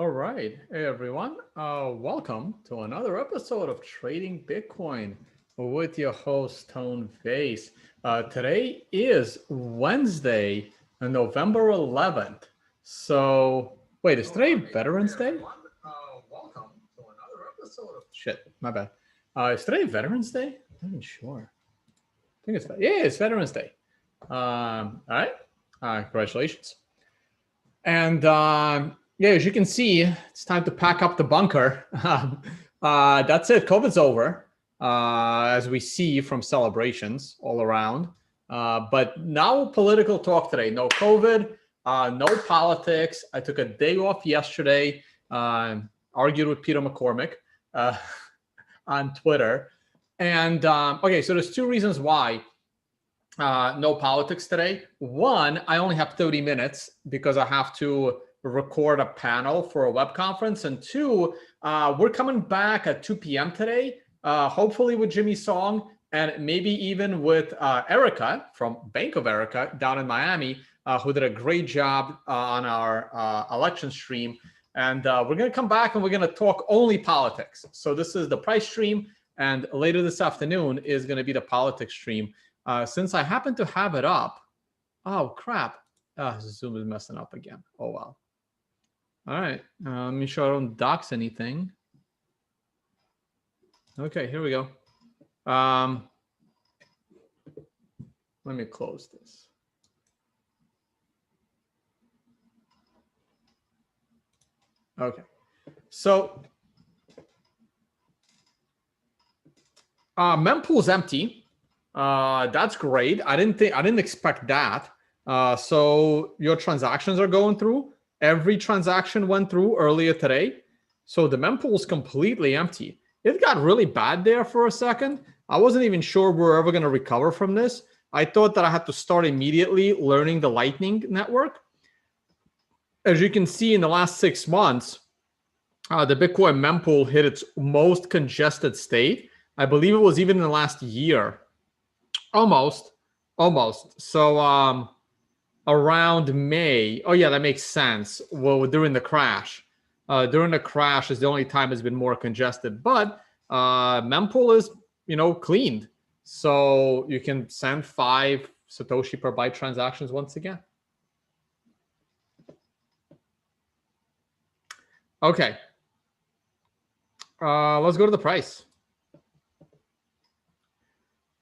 All right. Hey, everyone. Welcome to another episode of Trading Bitcoin with your host, Tone Vays. Today is Wednesday, November 11th. So, wait, is today Veterans Day? Welcome to another episode of. Shit, my bad. Is today Veterans Day? I'm not even sure. I think it's Veterans Day. All right. Congratulations. And yeah, as you can see, it's time to pack up the bunker. That's it. COVID's over, as we see from celebrations all around. But no political talk today. No COVID, no politics. I took a day off yesterday, argued with Peter McCormick uh, on Twitter. And okay, so there's two reasons why no politics today. One, I only have 30 minutes because I have to record a panel for a web conference. And two, we're coming back at 2 p.m. today, hopefully with Jimmy Song and maybe even with Erica from Bank of Erica down in Miami, who did a great job on our election stream. And we're going to come back and we're going to talk only politics. So this is the price stream. And later this afternoon is going to be the politics stream. Since I happen to have it up, oh crap, Zoom is messing up again. Oh wow. All right, let me sure I don't dox anything. Okay, here we go. Let me close this. Okay, so Mempool's empty. That's great. I didn't expect that. So your transactions are going through. Every transaction went through earlier today. So the mempool is completely empty. It got really bad there for a second. I wasn't even sure we're ever going to recover from this. I thought that I had to start immediately learning the Lightning Network. As you can see in the last 6 months, the Bitcoin mempool hit its most congested state. I believe it was even in the last year. Almost. So around May. Oh yeah, that makes sense. Well, during the crash. During the crash is the only time it's been more congested. But mempool is, cleaned. So you can send 5 Satoshi per byte transactions once again. Okay. Let's go to the price.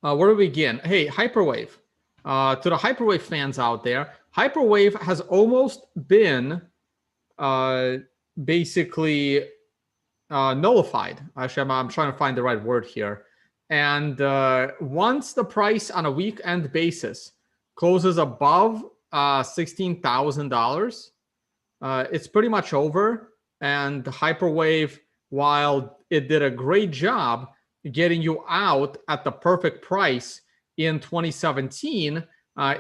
Where do we begin? Hey, Hyperwave. To the Hyperwave fans out there, Hyperwave has almost been basically nullified. Actually, I'm trying to find the right word here. And once the price on a weekend basis closes above $16,000, it's pretty much over. And Hyperwave, while it did a great job getting you out at the perfect price in 2017,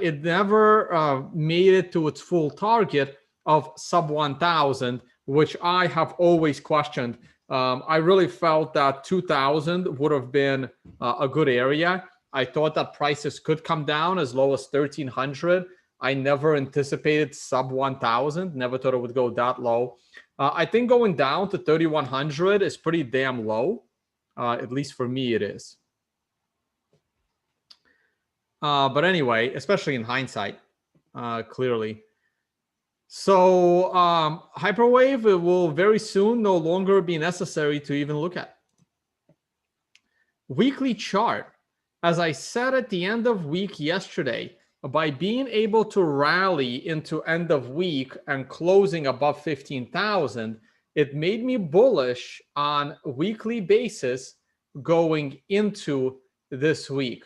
it never made it to its full target of sub 1,000, which I have always questioned. I really felt that 2,000 would have been a good area. I thought that prices could come down as low as 1,300. I never anticipated sub 1,000, never thought it would go that low. I think going down to 3,100 is pretty damn low. At least for me, it is. But anyway, especially in hindsight, clearly. So Hyperwave will very soon no longer be necessary to even look at. Weekly chart. As I said at the end of week yesterday, by being able to rally into end of week and closing above 15,000, it made me bullish on a weekly basis going into this week.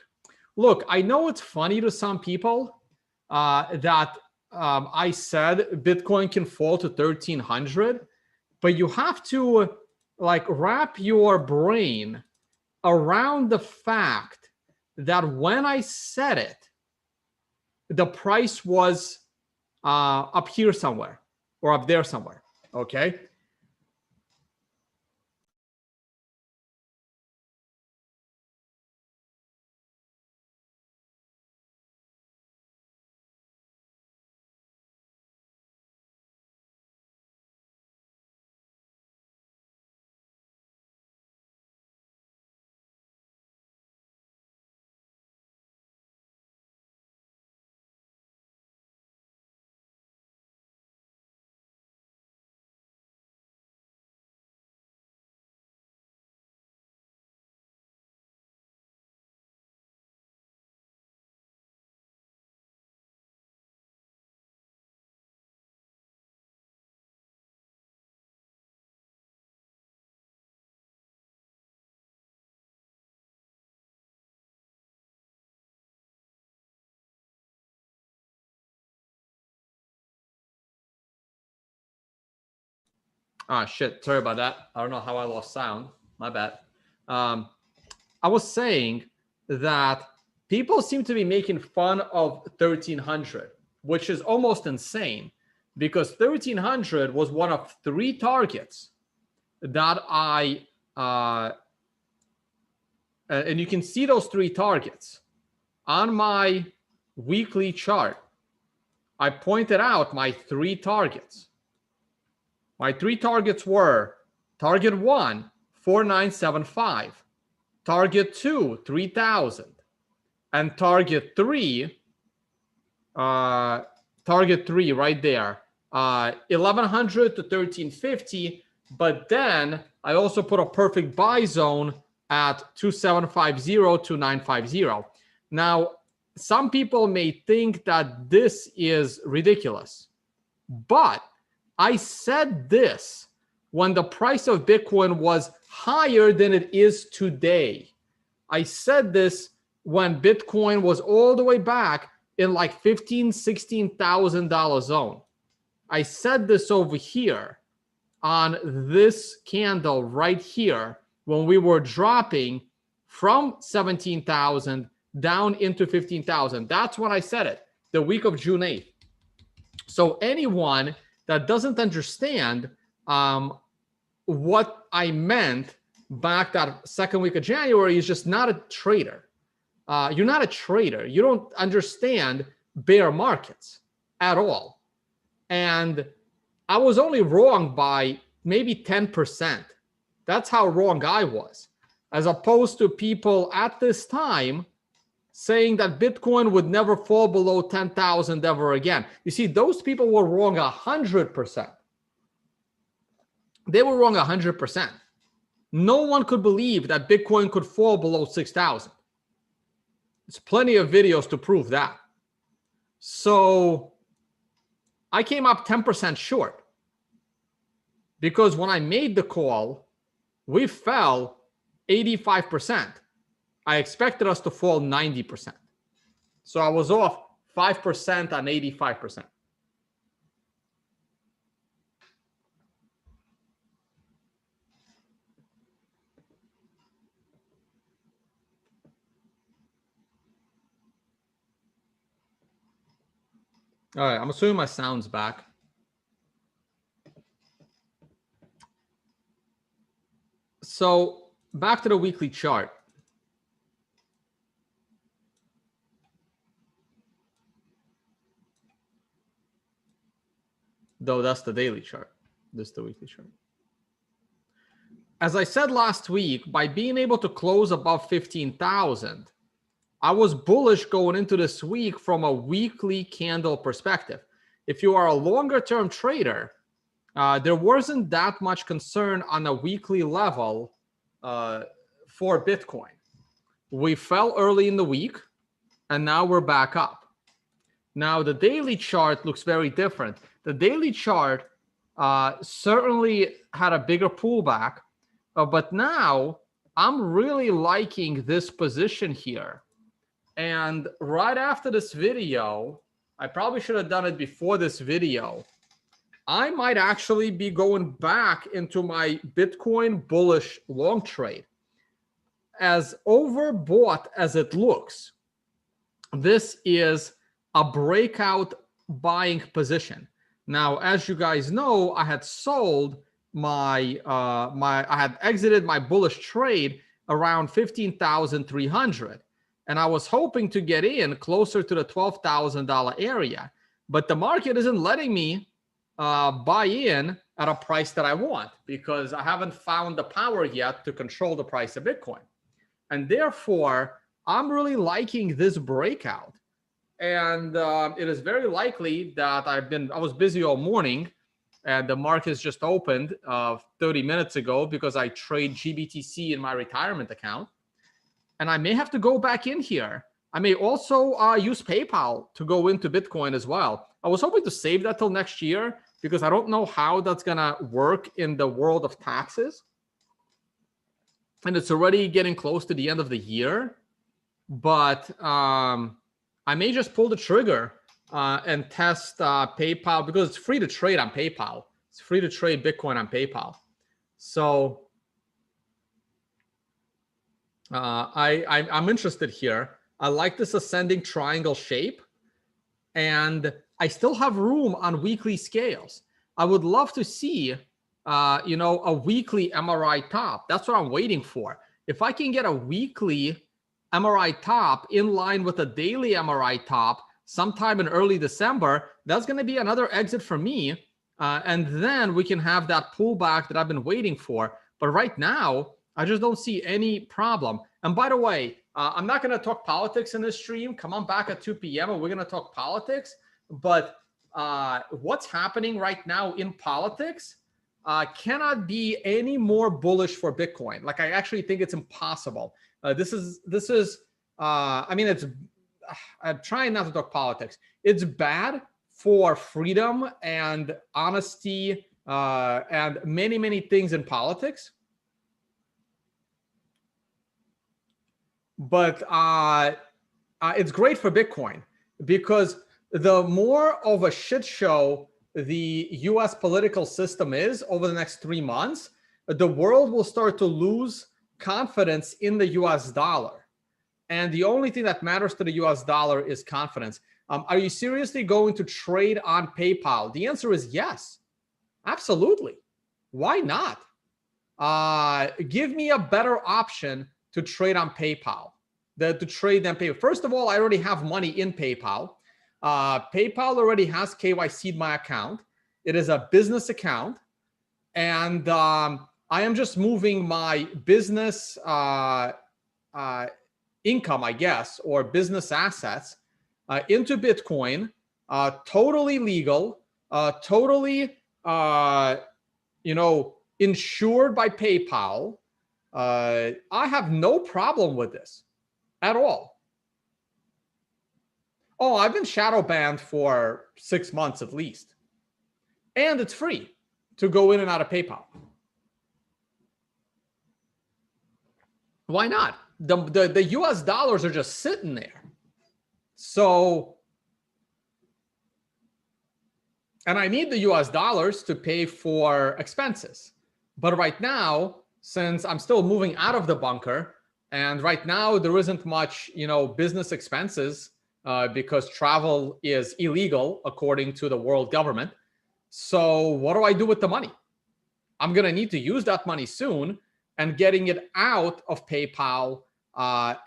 Look, I know it's funny to some people that I said Bitcoin can fall to 1,300, but you have to wrap your brain around the fact that when I said it, the price was up here somewhere or up there somewhere. Okay. Ah, shit. Sorry about that. I don't know how I lost sound. My bad. I was saying that people seem to be making fun of 1300, which is almost insane because 1300 was one of 3 targets that and you can see those 3 targets on my weekly chart. I pointed out my 3 targets. My 3 targets were target 1, 4975, target 2, 3000, and target 3 right there, 1100 to 1350. But then I also put a perfect buy zone at 2750 to 950. Now, some people may think that this is ridiculous, but I said this when the price of Bitcoin was higher than it is today. I said this when Bitcoin was all the way back in like $15,000, $16,000 zone. I said this over here on this candle right here when we were dropping from 17,000 down into 15,000. That's when I said it, the week of June 8th. So anyone that doesn't understand what I meant back that second week of January is just not a trader. You're not a trader. You don't understand bear markets at all. And I was only wrong by maybe 10%. That's how wrong I was, as opposed to people at this time saying that Bitcoin would never fall below 10,000 ever again. You see, those people were wrong 100%. They were wrong 100%. No one could believe that Bitcoin could fall below 6,000. There's plenty of videos to prove that. So I came up 10% short because when I made the call, we fell 85%. I expected us to fall 90%. So I was off 5% on 85%. All right, I'm assuming my sound's back. So back to the weekly chart. Though that's the daily chart. This is the weekly chart. As I said last week, by being able to close above 15,000, I was bullish going into this week from a weekly candle perspective. If you are a longer term trader, there wasn't that much concern on a weekly level for Bitcoin. We fell early in the week, and now we're back up. Now, the daily chart looks very different. The daily chart certainly had a bigger pullback, but now I'm really liking this position here. And right after this video, I probably should have done it before this video, I might actually be going back into my Bitcoin bullish long trade. As overbought as it looks, this is a breakout buying position. Now, as you guys know, I had sold I had exited my bullish trade around 15,300. And I was hoping to get in closer to the $12,000 area. But the market isn't letting me buy in at a price that I want because I haven't found the power yet to control the price of Bitcoin. And therefore, I'm really liking this breakout. And it is very likely that I was busy all morning and the market's just opened 30 minutes ago because I trade GBTC in my retirement account. And I may have to go back in here. I may also use PayPal to go into Bitcoin as well. I was hoping to save that till next year because I don't know how that's going to work in the world of taxes. And it's already getting close to the end of the year. But I may just pull the trigger and test PayPal because it's free to trade on PayPal. It's free to trade Bitcoin on PayPal. So I'm interested here. I like this ascending triangle shape, and I still have room on weekly scales. I would love to see, a weekly MRI top. That's what I'm waiting for. If I can get a weekly MRI top in line with a daily MRI top sometime in early December, that's going to be another exit for me. And then we can have that pullback that I've been waiting for. But right now, I just don't see any problem. And by the way, I'm not going to talk politics in this stream. Come on back at 2 p.m. and we're going to talk politics. But what's happening right now in politics cannot be any more bullish for Bitcoin. Like, I actually think it's impossible. This is. I mean, I'm trying not to talk politics. It's bad for freedom and honesty and many, many things in politics. But it's great for Bitcoin, because the more of a shit show the US political system is over the next 3 months, the world will start to lose confidence in the US dollar. And the only thing that matters to the US dollar is confidence. Are you seriously going to trade on PayPal? The answer is yes, absolutely. Why not? Give me a better option to trade on PayPal, to trade than PayPal. First of all, I already have money in PayPal. PayPal already has KYC'd my account. It is a business account. And I am just moving my business income, I guess, or business assets into Bitcoin, totally legal, totally, insured by PayPal. I have no problem with this at all. Oh, I've been shadow banned for 6 months at least. And it's free to go in and out of PayPal. Why not? The US dollars are just sitting there. So, and I need the US dollars to pay for expenses. But right now, since I'm still moving out of the bunker, and right now there isn't much, business expenses because travel is illegal according to the world government. So what do I do with the money? I'm going to need to use that money soon, and getting it out of PayPal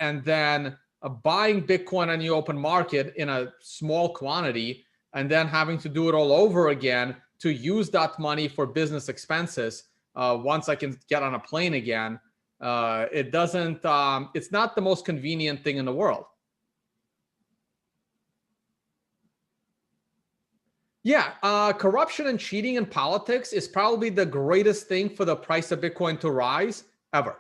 and then buying Bitcoin on the open market in a small quantity, and then having to do it all over again to use that money for business expenses once I can get on a plane again. It's not the most convenient thing in the world. Yeah, corruption and cheating in politics is probably the greatest thing for the price of Bitcoin to rise ever.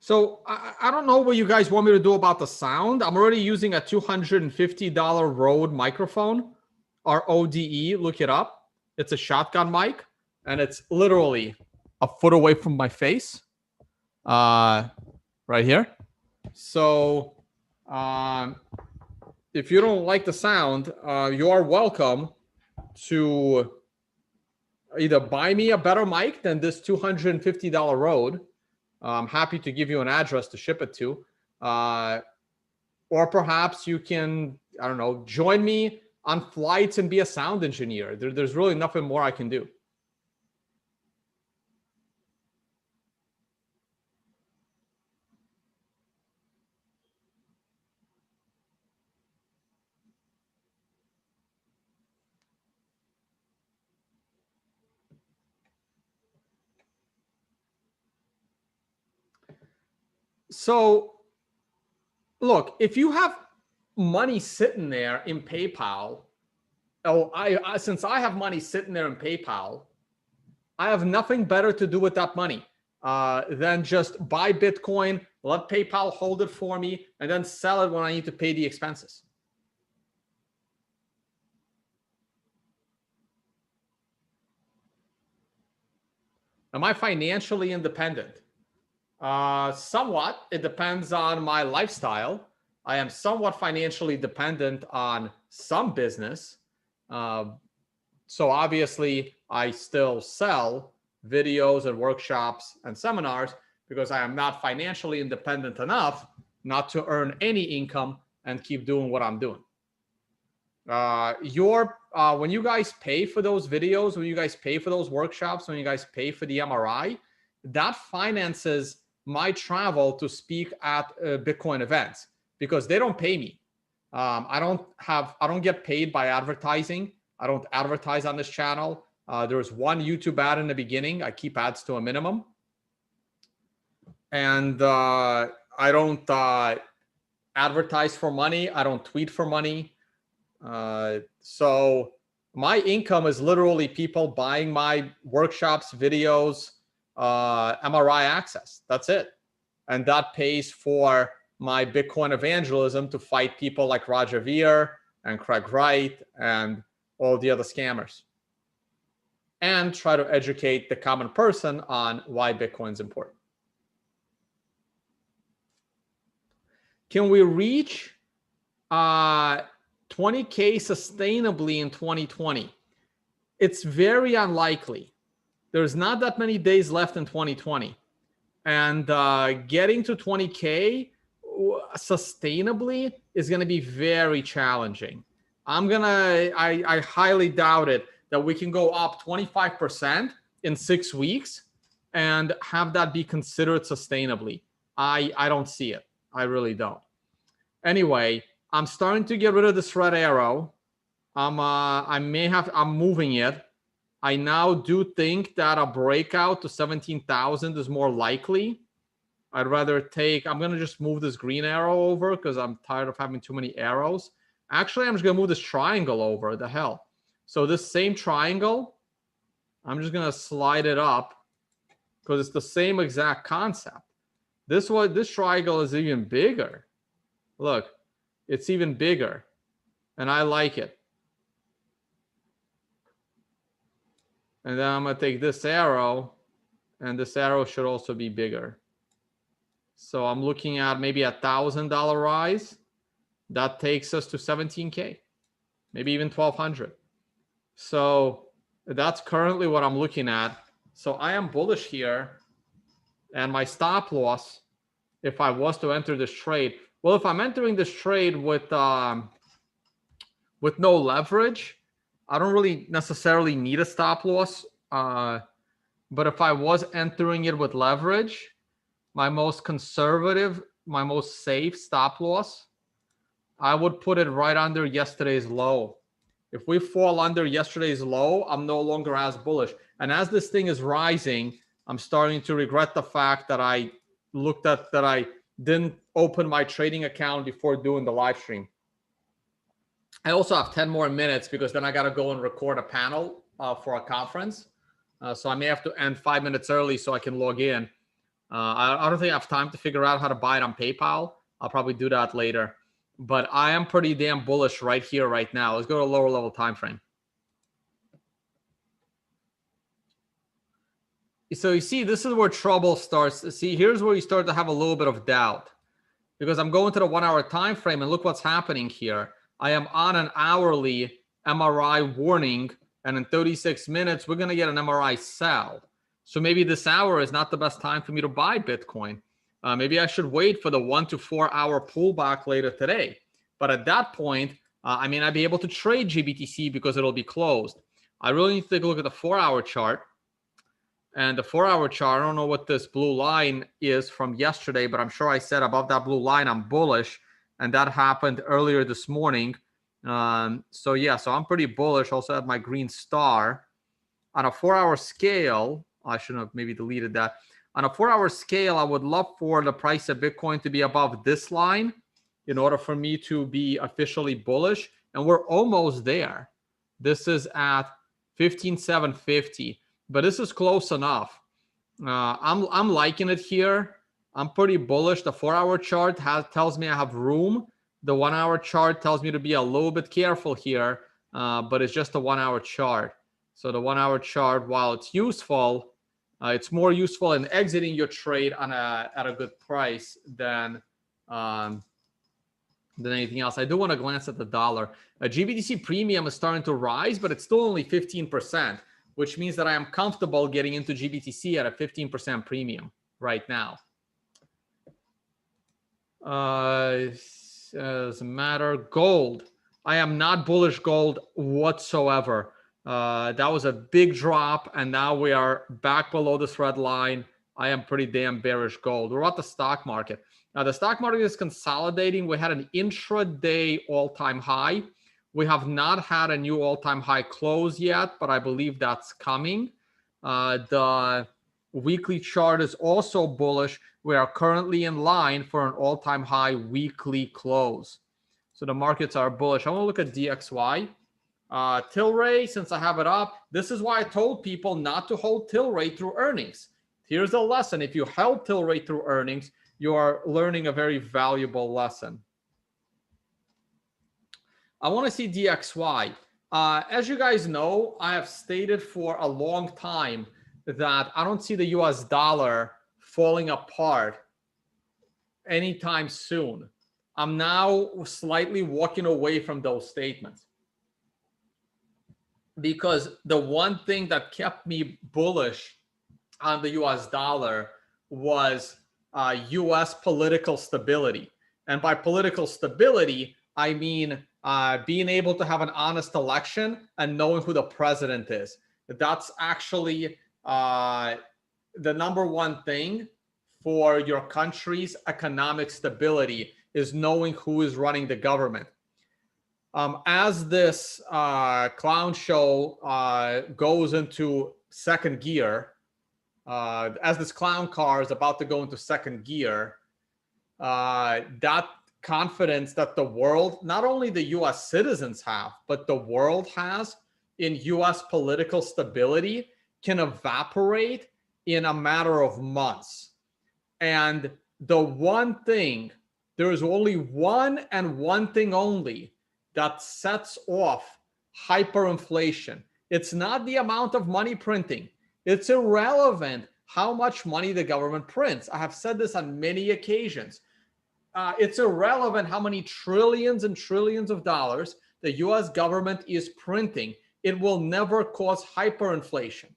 So I don't know what you guys want me to do about the sound. I'm already using a $250 Rode microphone, RODE. Look it up. It's a shotgun mic, and it's literally a foot away from my face, right here. So if you don't like the sound, you are welcome to either buy me a better mic than this $250 Rode. I'm happy to give you an address to ship it to. Or perhaps you can, I don't know, join me on flights and be a sound engineer. There's really nothing more I can do. So, look, if you have money sitting there in PayPal, since I have money sitting there in PayPal, I have nothing better to do with that money than just buy Bitcoin, let PayPal hold it for me, and then sell it when I need to pay the expenses. Am I financially independent? Somewhat. It depends on my lifestyle. I am somewhat financially dependent on some business. So obviously, I still sell videos and workshops and seminars because I am not financially independent enough not to earn any income and keep doing what I'm doing. When you guys pay for those videos, when you guys pay for those workshops, when you guys pay for the MRI, that finances my travel to speak at Bitcoin events because they don't pay me. I don't get paid by advertising. I don't advertise on this channel. There's one YouTube ad in the beginning. I keep ads to a minimum. And I don't advertise for money. I don't tweet for money. So my income is literally people buying my workshops, videos, MRI access. That's it. And that pays for my Bitcoin evangelism to fight people like Roger Ver and Craig Wright and all the other scammers, and try to educate the common person on why Bitcoin's important. Can we reach 20K sustainably in 2020? It's very unlikely. There's not that many days left in 2020. And getting to 20K sustainably is going to be very challenging. I highly doubt it that we can go up 25% in 6 weeks and have that be considered sustainably. I don't see it. I really don't. Anyway, I'm starting to get rid of this red arrow. I'm moving it. I now do think that a breakout to 17,000 is more likely. I'm going to just move this green arrow over because I'm tired of having too many arrows. Actually, I'm just going to move this triangle over. The hell. So this same triangle, I'm just going to slide it up because it's the same exact concept. This triangle is even bigger. Look, it's even bigger. And I like it. And then I'm going to take this arrow, and this arrow should also be bigger. So I'm looking at maybe $1,000 rise. That takes us to 17K, maybe even 1,200. So that's currently what I'm looking at. So I am bullish here. And my stop loss, if I was to enter this trade, well, if I'm entering this trade with no leverage, I don't really necessarily need a stop loss. But if I was entering it with leverage, my most conservative, my most safe stop loss, I would put it right under yesterday's low. If we fall under yesterday's low, I'm no longer as bullish. And as this thing is rising, I'm starting to regret the fact that I didn't open my trading account before doing the live stream. I also have 10 more minutes because then I got to go and record a panel for a conference. So I may have to end 5 minutes early so I can log in. I don't think I have time to figure out how to buy it on PayPal. I'll probably do that later. But I am pretty damn bullish right here, right now. Let's go to a lower level time frame. So you see, this is where trouble starts. See, here's where you start to have a little bit of doubt. Because I'm going to the 1 hour time frame and look what's happening here. I am on an hourly MRI warning, and in 36 minutes, we're going to get an MRI sell. So maybe this hour is not the best time for me to buy Bitcoin. Maybe I should wait for the 1 to 4 hour pullback later today. But at that point, I may not be able to trade GBTC because it'll be closed. I really need to take a look at the 4 hour chart. And the 4 hour chart, I don't know what this blue line is from yesterday, but I'm sure I said above that blue line, I'm bullish. And that happened earlier this morning. So I'm pretty bullish. Also have my green star. On a 4 hour scale, I should have maybe deleted that. On a 4 hour scale, I would love for the price of Bitcoin to be above this line in order for me to be officially bullish. And we're almost there. This is at 15,750, but this is close enough. I'm liking it here. I'm pretty bullish. The 4 hour chart tells me I have room. The 1 hour chart tells me to be a little bit careful here, but it's just a 1 hour chart. So the 1 hour chart, while it's useful, It's more useful in exiting your trade on at a good price than anything else. I do want to glance at the dollar. GBTC premium is starting to rise, but it's still only 15%, which means that I am comfortable getting into GBTC at a 15% premium right now. Doesn't matter. Gold. I am not bullish gold whatsoever. That was a big drop, and now we are back below this red line. I am pretty damn bearish gold. We're at the stock market. Now, the stock market is consolidating. We had an intraday all-time high. We have not had a new all-time high close yet, but I believe that's coming. The weekly chart is also bullish. We are currently in line for an all-time high weekly close. So the markets are bullish. I want to look at DXY. Tilray, since I have it up, this is why I told people not to hold Tilray through earnings. Here's a lesson. If you held Tilray through earnings, you are learning a very valuable lesson. I want to see DXY. As you guys know, I have stated for a long time that I don't see the US dollar falling apart anytime soon. I'm now slightly walking away from those statements, because the one thing that kept me bullish on the US dollar was US political stability. And by political stability, I mean being able to have an honest election and knowing who the president is. That's actually the number one thing for your country's economic stability, is knowing who is running the government. As this clown show goes into second gear, as this clown car is about to go into second gear, that confidence that the world, not only the US citizens have, but the world has in US political stability, can evaporate in a matter of months. And the one thing, there is only one and one thing only that sets off hyperinflation. It's not the amount of money printing. It's irrelevant how much money the government prints. I have said this on many occasions. It's irrelevant how many trillions and trillions of dollars the US government is printing. It will never cause hyperinflation.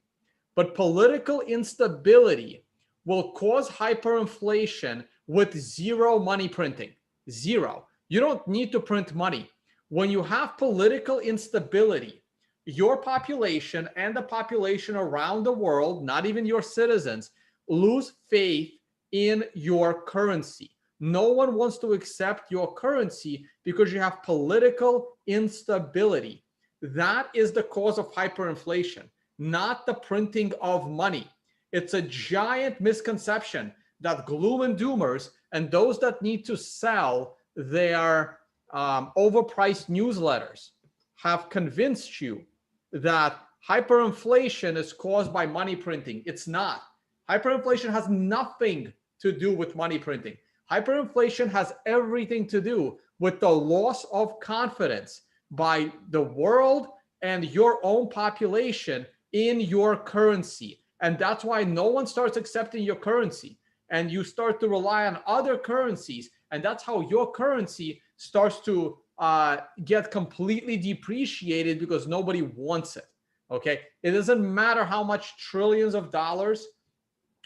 But political instability will cause hyperinflation with zero money printing. Zero. You don't need to print money. When you have political instability, your population and the population around the world, not even your citizens, lose faith in your currency. No one wants to accept your currency because you have political instability. That is the cause of hyperinflation, not the printing of money. It's a giant misconception that gloom and doomers and those that need to sell their overpriced newsletters have convinced you that hyperinflation is caused by money printing. It's not. Hyperinflation has nothing to do with money printing. Hyperinflation has everything to do with the loss of confidence by the world and your own population in your currency. And that's why no one starts accepting your currency, and you start to rely on other currencies. And that's how your currency starts to get completely depreciated, because nobody wants it. Okay. It doesn't matter how much trillions of dollars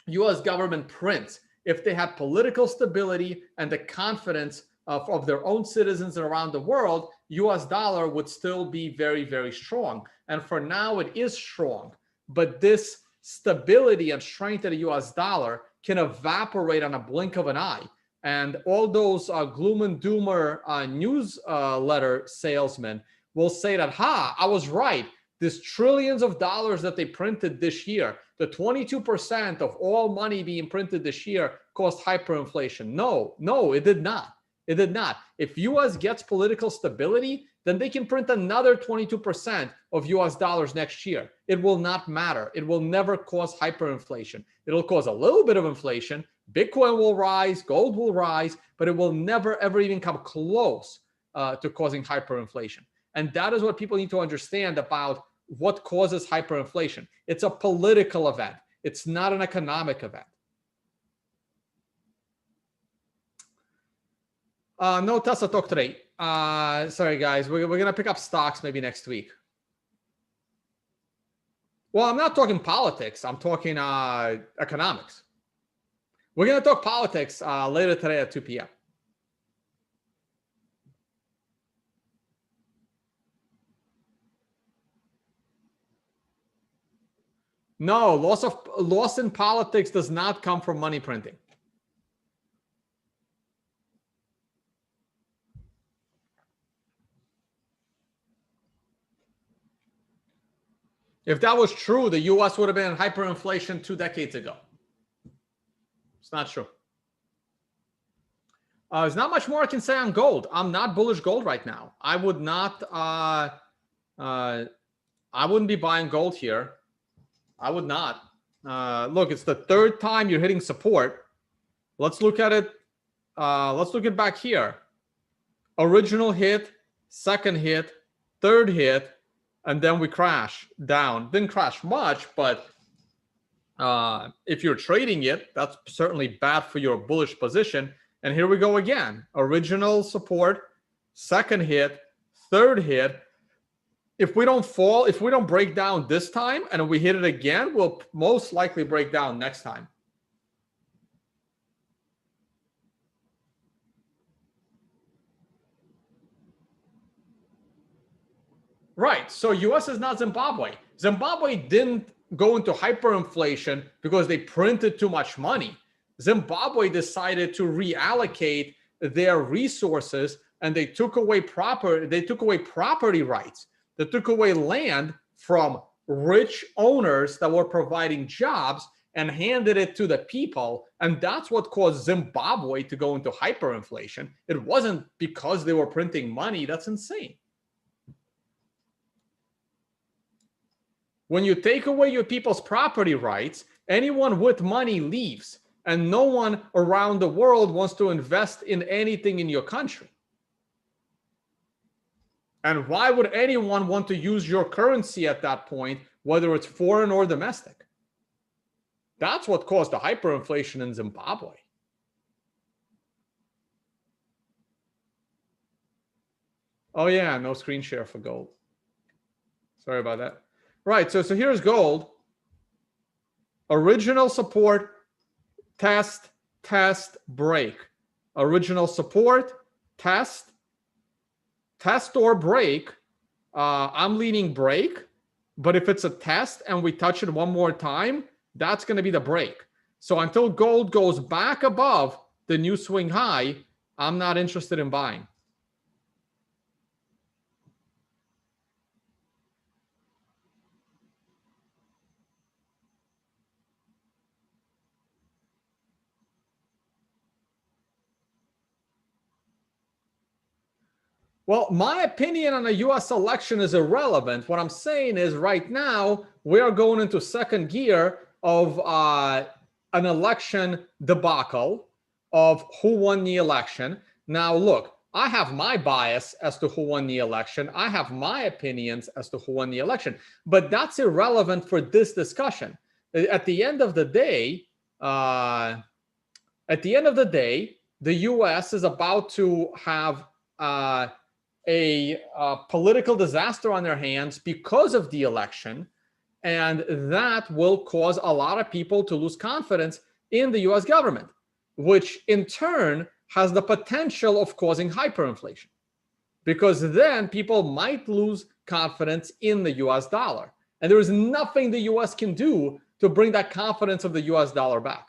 US government prints. If they had political stability and the confidence of their own citizens around the world, US dollar would still be very, very strong. And for now, it is strong. But this stability and strength of the US dollar can evaporate on a blink of an eye. And all those gloom and doomer newsletter salesmen will say that, I was right. This trillions of dollars that they printed this year, the 22% of all money being printed this year caused hyperinflation. No, it did not. It did not. If US gets political stability, then they can print another 22% of US dollars next year. It will not matter. It will never cause hyperinflation. It'll cause a little bit of inflation. Bitcoin will rise, gold will rise, but it will never, ever even come close to causing hyperinflation. And that is what people need to understand about what causes hyperinflation. It's a political event. It's not an economic event. No Tesla talk today. Sorry, guys. We're going to pick up stocks maybe next week. Well, I'm not talking politics. I'm talking economics. We're going to talk politics later today at 2 p.m. No, loss in politics does not come from money printing. If that was true, the US would have been in hyperinflation 2 decades ago. It's not true. There's not much more I can say on gold. I'm not bullish gold right now. I would not. I wouldn't be buying gold here. I would not. Look, it's the third time you're hitting support. Let's look at it. Let's look at back here. Original hit, second hit, third hit, and then we crash down. Didn't crash much, but if you're trading it, that's certainly bad for your bullish position. And here we go again. Original support, second hit, third hit. If we don't fall, if we don't break down this time and we hit it again, we'll most likely break down next time. Right. So US is not Zimbabwe. Zimbabwe didn't go into hyperinflation because they printed too much money. Zimbabwe decided to reallocate their resources, and they took away property rights. They took away land from rich owners that were providing jobs and handed it to the people. And that's what caused Zimbabwe to go into hyperinflation. It wasn't because they were printing money. That's insane. When you take away your people's property rights, anyone with money leaves, and no one around the world wants to invest in anything in your country. And why would anyone want to use your currency at that point, whether it's foreign or domestic? That's what caused the hyperinflation in Zimbabwe. Oh yeah, no screen share for gold. Sorry about that. Right, so here's gold. Original support, test, break. Original support, test or break. I'm leaning break, but if it's a test and we touch it one more time, that's going to be the break. So until gold goes back above the new swing high, I'm not interested in buying. Well, my opinion on the US election is irrelevant. What I'm saying is right now, we are going into second gear of an election debacle of who won the election. Now, look, I have my bias as to who won the election. I have my opinions as to who won the election, but that's irrelevant for this discussion. At the end of the day, the US is about to have a political disaster on their hands because of the election, and that will cause a lot of people to lose confidence in the US government, which in turn has the potential of causing hyperinflation, because then people might lose confidence in the US dollar, and there is nothing the US can do to bring that confidence of the US dollar back.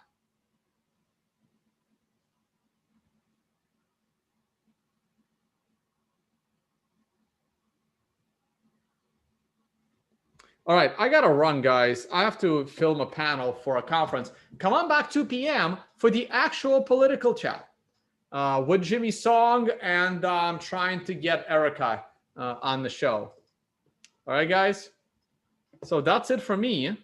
All right, I got to run, guys. I have to film a panel for a conference. Come on back 2 p.m. for the actual political chat with Jimmy Song, and I'm trying to get Erica on the show. All right, guys. So that's it for me.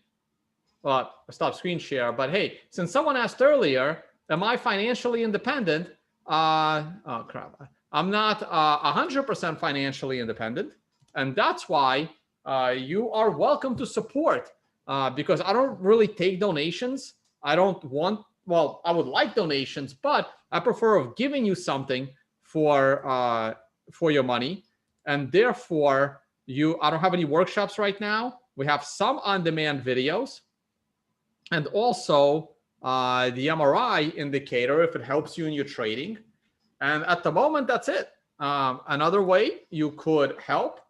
Well, I stopped screen share. But hey, since someone asked earlier, am I financially independent? Oh, crap. I'm not 100% financially independent. And that's why you are welcome to support because I don't really take donations. I don't want, well, I would like donations, but I prefer of giving you something for your money. And therefore, I don't have any workshops right now. We have some on-demand videos, and also the MRI indicator if it helps you in your trading. And at the moment, that's it. Another way you could help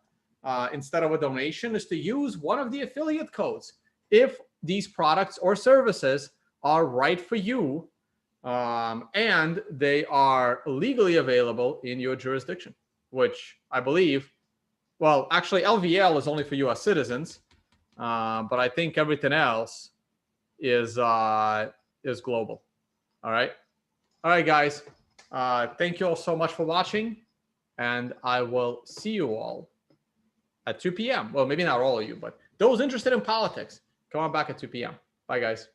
instead of a donation is to use one of the affiliate codes if these products or services are right for you and they are legally available in your jurisdiction, which I believe, well, actually LVL is only for US citizens, but I think everything else is global. All right, guys. Thank you all so much for watching, and I will see you all at 2 p.m. Well, maybe not all of you, but those interested in politics, come on back at 2 p.m. Bye, guys.